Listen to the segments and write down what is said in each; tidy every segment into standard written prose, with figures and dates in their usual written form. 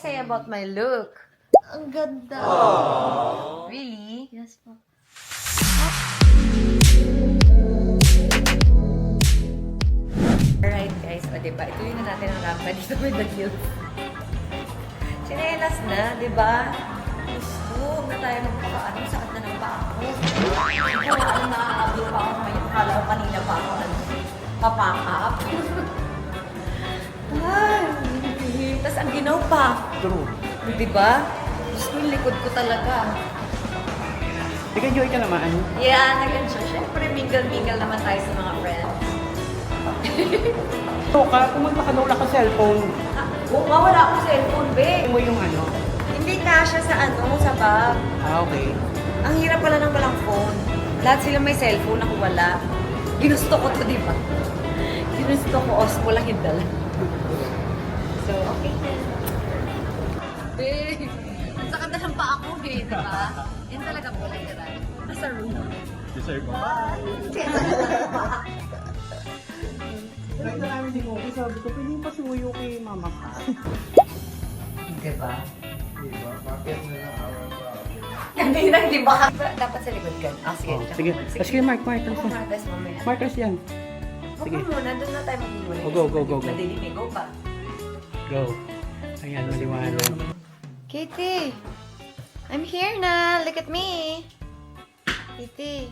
say about my look? Ang ganda. Really? Yes po. Alright guys, o diba? Ituloy na natin ang rampa dito with the heels. Chinelas na, diba? Gusto na tayo magpakaano. Sakit na ng paa ko. Kung ano nakakablo pa ako ngayon. Kala ko kanina pa ako papakap. Ay, tapos ang ginaw pa. True. Diba? Gusto yung likod ko talaga. Nag-enjoy ka naman. Yeah, nag-enjoy. Siyempre, mingle-mingle naman tayo sa mga friends. So, pumunta ka na wala ka cellphone. Oo nga, wala akong cellphone, be. Mo yung ano. Hindi kasha sa sa bag. Ah, okay. Ang hirap pala ng walang phone. Lahat sila may cellphone, ako wala. Ginusto ko to, di ba? Ginusto ko, Osmo lang yung dala. So, okay. Be, ang sakit na lang pa ako, be, di ba? Yan talaga po, literal. Nasa room. Deserve mo. Nakita namin din ko, sabi ko, pwede pa suyo kay mama ka. Di ba? Diba? Bakit na naawa pa? Kanina, di ba? Dapat sa likod ka. Ah, sige. Oh, sige. Sige, Mark. Ako, Marcos, mamaya. Markers yan. Huwag Sige. mo muna, doon na tayo mag-iwalay. Go. Madilimig, go pa. Go. Ayan, maliwanag. Kitty, I'm here na. Look at me. Kitty.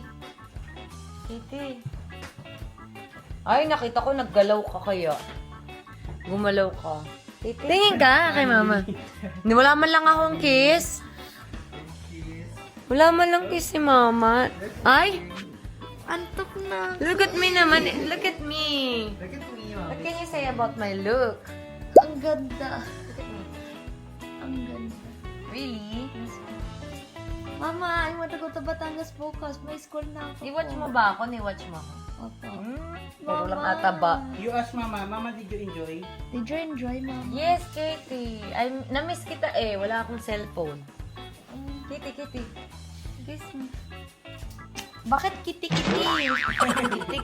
Ay, nakita ko naggalaw ka kaya. Gumalaw ka. Kitty. Tingin ka kay mama. Wala man lang akong kiss. Wala man lang kiss si mama. Ay! Antok na. Look at me naman. Look at me. What can you say about my look? Ang ganda. Look at me. Ang ganda. Really? Yes po. Mama, I want to go to Batangas bukas. May school na ako. Ni-watch mo ba ako? Ni-watch mo ako? Opo. Puro lang ata ba? You ask mama, mama, did you enjoy? Did you enjoy, Mama? Yes, Kitty. Na-miss kita eh. Wala akong cellphone. Kitty. Kiss me. Bakit kitty?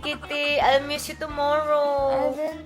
Kitty, I'll miss you tomorrow. I will